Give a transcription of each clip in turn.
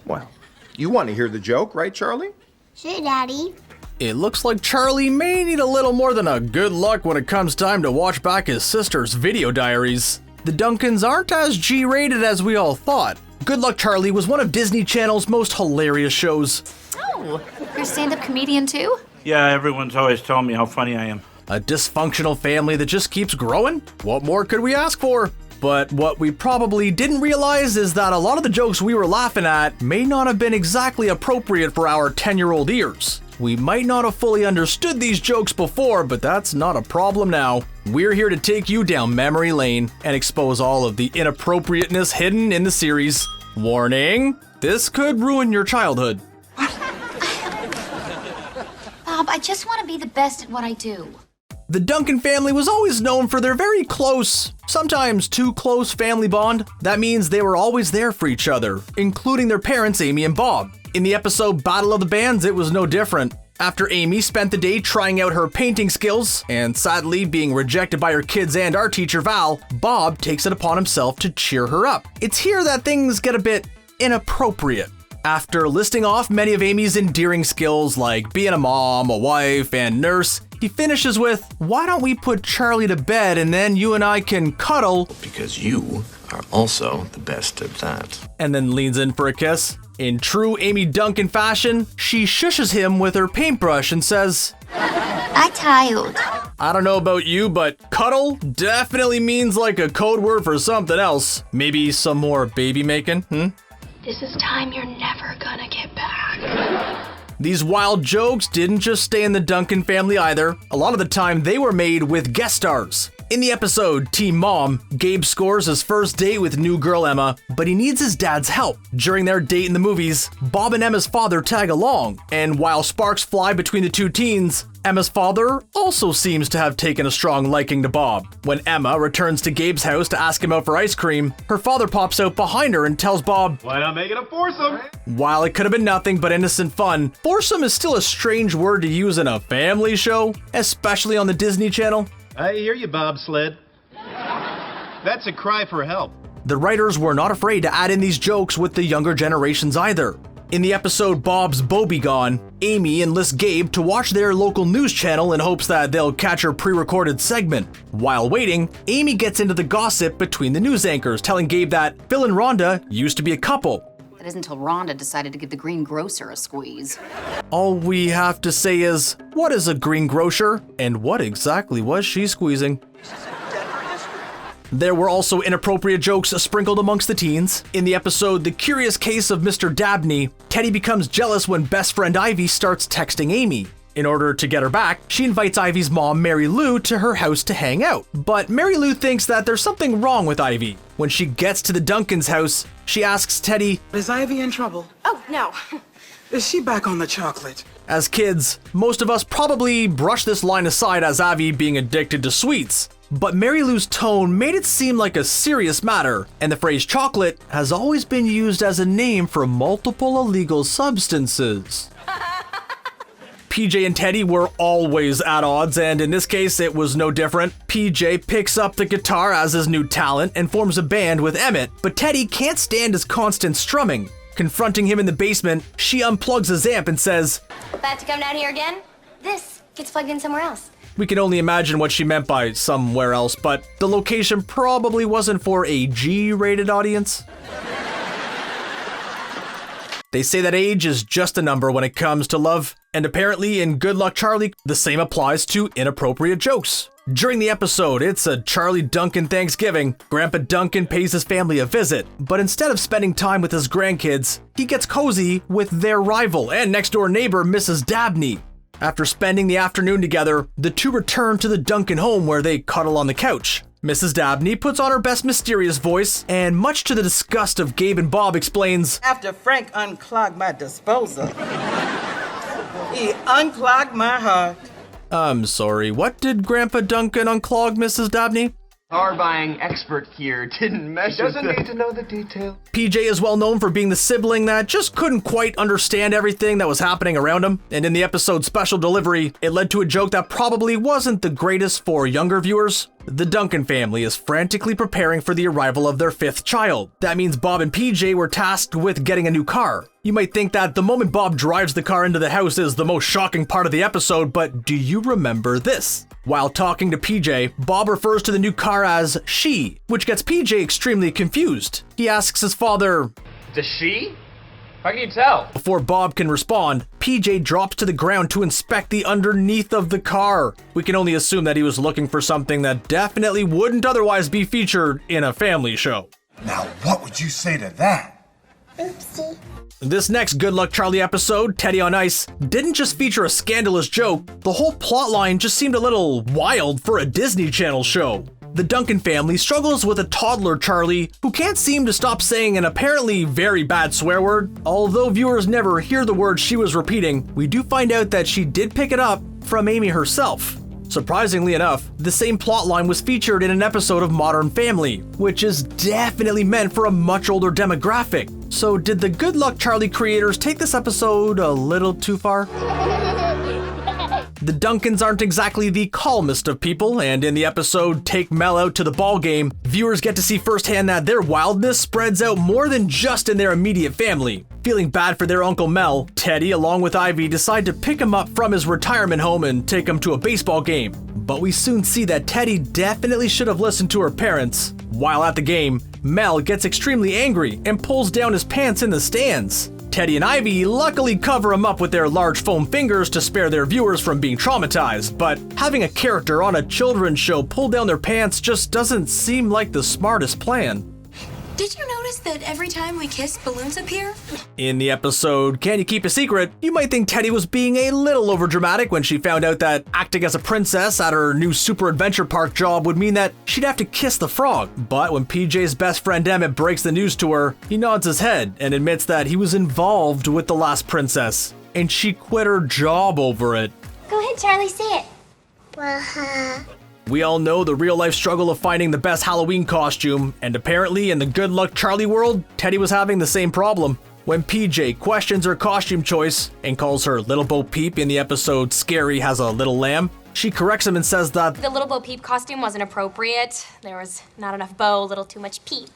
Well, you want to hear the joke, right, Charlie? Sure, Daddy. It looks like Charlie may need a little more than a good luck when it comes time to watch back his sister's video diaries. The Duncans aren't as G-rated as we all thought. Good Luck Charlie was one of Disney Channel's most hilarious shows. Oh, you're a stand-up comedian too? Yeah, everyone's always telling me how funny I am. A dysfunctional family that just keeps growing? What more could we ask for? But what we probably didn't realize is that a lot of the jokes we were laughing at may not have been exactly appropriate for our 10-year-old ears. We might not have fully understood these jokes before, but that's not a problem now. We're here to take you down memory lane and expose all of the inappropriateness hidden in the series. Warning, this could ruin your childhood. Bob, I just want to be the best at what I do. The Duncan family was always known for their very close, sometimes too close family bond. That means they were always there for each other, including their parents, Amy and Bob. In the episode Battle of the Bands, it was no different. After Amy spent the day trying out her painting skills, and sadly being rejected by her kids and art teacher Val, Bob takes it upon himself to cheer her up. It's here that things get a bit inappropriate. After listing off many of Amy's endearing skills like being a mom, a wife, and nurse, he finishes with, "Why don't we put Charlie to bed and then you and I can cuddle?" Because you are also the best at that. And then leans in for a kiss. In true Amy Duncan fashion, she shushes him with her paintbrush and says, I'm tired. "I don't know about you, but cuddle definitely means like a code word for something else. Maybe some more baby making, This is time you're never gonna get back. These wild jokes didn't just stay in the Duncan family either. A lot of the time they were made with guest stars. In the episode Team Mom, Gabe scores his first date with new girl Emma, but he needs his dad's help. During their date in the movies, Bob and Emma's father tag along, and while sparks fly between the two teens, Emma's father also seems to have taken a strong liking to Bob. When Emma returns to Gabe's house to ask him out for ice cream, her father pops out behind her and tells Bob, "Why not make it a foursome?" While it could have been nothing but innocent fun, foursome is still a strange word to use in a family show, especially on the Disney Channel. I hear you, bobsled. That's a cry for help. The writers were not afraid to add in these jokes with the younger generations either. In the episode Bob's Beau Be Gone, Amy enlists Gabe to watch their local news channel in hopes that they'll catch her pre-recorded segment. While waiting, Amy gets into the gossip between the news anchors, telling Gabe that Phil and Rhonda used to be a couple. That isn't until Rhonda decided to give the greengrocer a squeeze. All we have to say is, what is a greengrocer, and what exactly was she squeezing? There were also inappropriate jokes sprinkled amongst the teens. In the episode The Curious Case of Mr. Dabney, Teddy becomes jealous when best friend Ivy starts texting Amy. In order to get her back, she invites Ivy's mom, Mary Lou, to her house to hang out. But Mary Lou thinks that there's something wrong with Ivy. When she gets to the Duncans' house, she asks Teddy, "Is Ivy in trouble? Oh, no. Is she back on the chocolate?" As kids, most of us probably brush this line aside as Ivy being addicted to sweets. But Mary Lou's tone made it seem like a serious matter, and the phrase chocolate has always been used as a name for multiple illegal substances. PJ and Teddy were always at odds, and in this case, it was no different. PJ picks up the guitar as his new talent and forms a band with Emmett, but Teddy can't stand his constant strumming. Confronting him in the basement, she unplugs his amp and says, About to come down here again? This gets plugged in somewhere else. We can only imagine what she meant by somewhere else, but the location probably wasn't for a G-rated audience. They say that age is just a number when it comes to love, and apparently in Good Luck Charlie, the same applies to inappropriate jokes. During the episode, it's a Charlie Duncan Thanksgiving. Grandpa Duncan pays his family a visit, but instead of spending time with his grandkids, he gets cozy with their rival and next-door neighbor, Mrs. Dabney. After spending the afternoon together, the two return to the Duncan home where they cuddle on the couch. Mrs. Dabney puts on her best mysterious voice, and much to the disgust of Gabe and Bob explains, After Frank unclogged my disposal, he unclogged my heart. I'm sorry, what did Grandpa Duncan unclog, Mrs. Dabney? Car buying expert here didn't measure. Doesn't need to know the detail. PJ is well known for being the sibling that just couldn't quite understand everything that was happening around him, and in the episode's special delivery, it led to a joke that probably wasn't the greatest for younger viewers. The Duncan family is frantically preparing for the arrival of their 5th child. That means Bob and PJ were tasked with getting a new car. You might think that the moment Bob drives the car into the house is the most shocking part of the episode, but do you remember this? While talking to PJ, Bob refers to the new car as she, which gets PJ extremely confused. He asks his father, Does she? How can you tell? Before Bob can respond, PJ drops to the ground to inspect the underneath of the car. We can only assume that he was looking for something that definitely wouldn't otherwise be featured in a family show. Now, what would you say to that? Oopsie. This next Good Luck Charlie episode, Teddy on Ice, didn't just feature a scandalous joke, the whole plotline just seemed a little wild for a Disney Channel show. The Duncan family struggles with a toddler Charlie who can't seem to stop saying an apparently very bad swear word. Although viewers never hear the word she was repeating, we do find out that she did pick it up from Amy herself. Surprisingly enough, the same plotline was featured in an episode of Modern Family, which is definitely meant for a much older demographic. So did the Good Luck Charlie creators take this episode a little too far? The Duncans aren't exactly the calmest of people, and in the episode Take Mel Out to the Ball Game, viewers get to see firsthand that their wildness spreads out more than just in their immediate family. Feeling bad for their Uncle Mel, Teddy along with Ivy decide to pick him up from his retirement home and take him to a baseball game. But we soon see that Teddy definitely should have listened to her parents. While at the game, Mel gets extremely angry and pulls down his pants in the stands. Teddy and Ivy luckily cover him up with their large foam fingers to spare their viewers from being traumatized, but having a character on a children's show pull down their pants just doesn't seem like the smartest plan. Did you notice that every time we kiss, balloons appear? In the episode Can You Keep a Secret, you might think Teddy was being a little overdramatic when she found out that acting as a princess at her new Super Adventure Park job would mean that she'd have to kiss the frog. But when PJ's best friend Emmett breaks the news to her, he nods his head and admits that he was involved with the last princess, and she quit her job over it. Go ahead, Charlie, say it. Well, We all know the real-life struggle of finding the best Halloween costume, and apparently in the Good Luck Charlie world, Teddy was having the same problem. When PJ questions her costume choice and calls her Little Bo Peep in the episode Scary Has a Little Lamb, she corrects him and says that the Little Bo Peep costume wasn't appropriate. There was not enough bow, a little too much peep.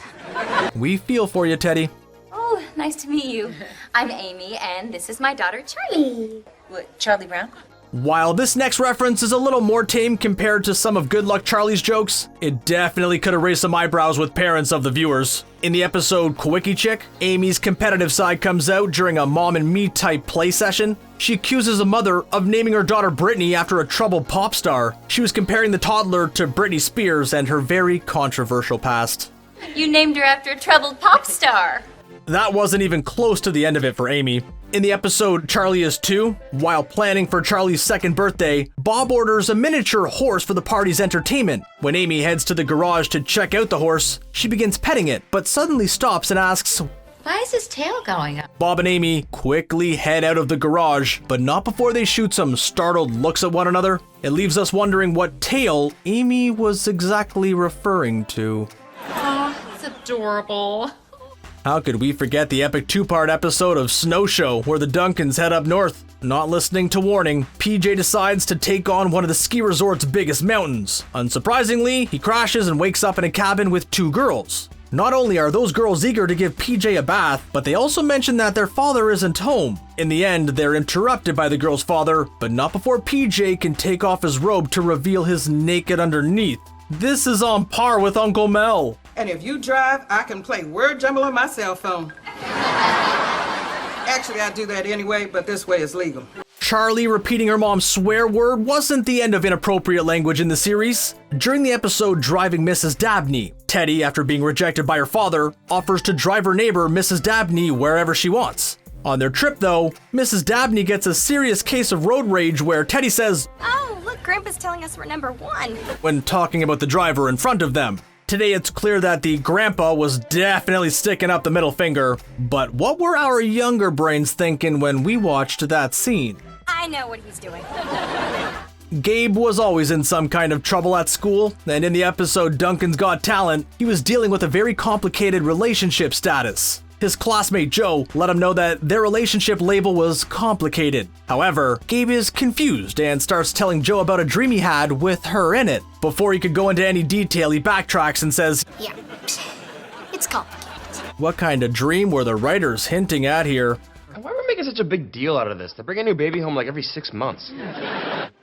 we feel for you, Teddy. Oh, nice to meet you. I'm Amy, and this is my daughter, Charlie. What, Charlie Brown? While this next reference is a little more tame compared to some of Good Luck Charlie's jokes, it definitely could have raised some eyebrows with parents of the viewers. In the episode Quickie Chick, Amy's competitive side comes out during a mom and me type play session. She accuses a mother of naming her daughter Britney after a troubled pop star. She was comparing the toddler to Britney Spears and her very controversial past. You named her after a troubled pop star. That wasn't even close to the end of it for Amy. In the episode Charlie is 2, while planning for Charlie's 2nd birthday, Bob orders a miniature horse for the party's entertainment. When Amy heads to the garage to check out the horse, she begins petting it, but suddenly stops and asks, Why is his tail going up? Bob and Amy quickly head out of the garage, but not before they shoot some startled looks at one another. It leaves us wondering what tail Amy was exactly referring to. Oh, it's adorable. How could we forget the epic 2-part episode of Snow Show where the Duncans head up north? Not listening to warning, PJ decides to take on one of the ski resort's biggest mountains. Unsurprisingly, he crashes and wakes up in a cabin with 2 girls. Not only are those girls eager to give PJ a bath, but they also mention that their father isn't home. In the end, they're interrupted by the girl's father, but not before PJ can take off his robe to reveal his naked underneath. This is on par with Uncle Mel. And if you drive, I can play word jumble on my cell phone. Actually, I do that anyway, but this way is legal. Charlie repeating her mom's swear word wasn't the end of inappropriate language in the series. During the episode Driving Mrs. Dabney, Teddy, after being rejected by her father, offers to drive her neighbor Mrs. Dabney wherever she wants. On their trip though, Mrs. Dabney gets a serious case of road rage where Teddy says, Oh, look, Grandpa's telling us we're number 1. when talking about the driver in front of them. Today it's clear that the grandpa was definitely sticking up the middle finger, but what were our younger brains thinking when we watched that scene? I know what he's doing. Gabe was always in some kind of trouble at school, and in the episode Duncan's Got Talent, he was dealing with a very complicated relationship status. His classmate Joe let him know that their relationship label was complicated. However, Gabe is confused and starts telling Joe about a dream he had with her in it. Before he could go into any detail, he backtracks and says, Yeah, it's complicated. what kind of dream were the writers hinting at here? Why are we making such a big deal out of this? They bring a new baby home like every 6 months.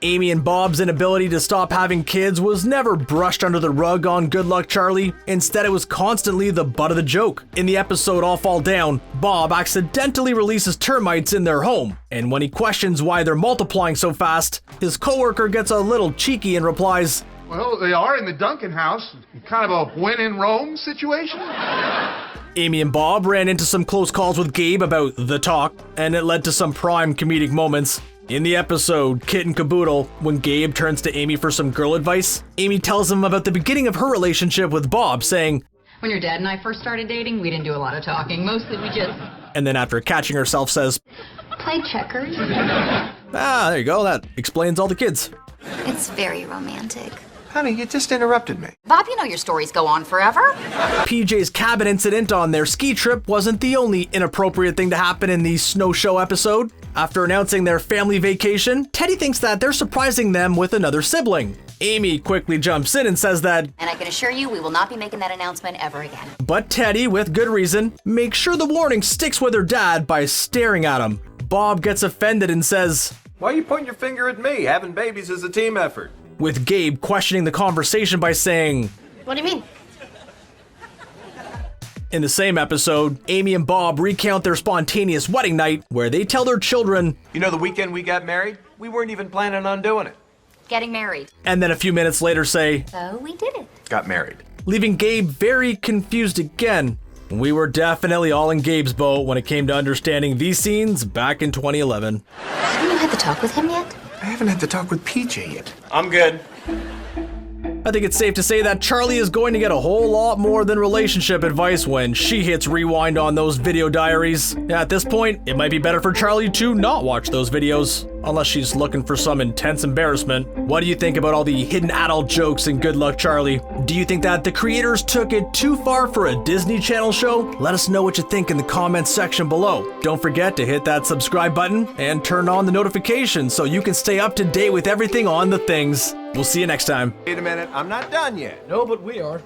Amy and Bob's inability to stop having kids was never brushed under the rug on Good Luck Charlie. Instead, it was constantly the butt of the joke. In the episode All Fall Down, Bob accidentally releases termites in their home, and when he questions why they're multiplying so fast, his coworker gets a little cheeky and replies, Well, they are in the Duncan house. Kind of a when in Rome situation. Amy and Bob ran into some close calls with Gabe about the talk, and it led to some prime comedic moments. In the episode Kit and Caboodle, when Gabe turns to Amy for some girl advice, Amy tells him about the beginning of her relationship with Bob, saying, When your dad and I first started dating, we didn't do a lot of talking. Mostly we just... and then after catching herself says, Play checkers. ah, there you go, that explains all the kids. It's very romantic. Honey, you just interrupted me. Bob, you know your stories go on forever. PJ's cabin incident on their ski trip wasn't the only inappropriate thing to happen in the snow show episode. After announcing their family vacation, Teddy thinks that they're surprising them with another sibling. Amy quickly jumps in and says that, And I can assure you, we will not be making that announcement ever again. but Teddy, with good reason, makes sure the warning sticks with her dad by staring at him. Bob gets offended and says, Why are you pointing your finger at me? Having babies is a team effort. with Gabe questioning the conversation by saying, What do you mean? in the same episode, Amy and Bob recount their spontaneous wedding night where they tell their children, You know the weekend we got married? We weren't even planning on doing it. Getting married. and then a few minutes later say, So we did it. Got married. leaving Gabe very confused again. We were definitely all in Gabe's boat when it came to understanding these scenes back in 2011. Haven't you had the talk with him yet? I haven't had to talk with PJ yet. I'm good. I think it's safe to say that Charlie is going to get a whole lot more than relationship advice when she hits rewind on those video diaries. At this point, it might be better for Charlie to not watch those videos, unless she's looking for some intense embarrassment. What do you think about all the hidden adult jokes in Good Luck Charlie? Do you think that the creators took it too far for a Disney Channel show? Let us know what you think in the comments section below. Don't forget to hit that subscribe button and turn on the notifications so you can stay up to date with everything on the things. We'll see you next time. Wait a minute, I'm not done yet. No, but we are.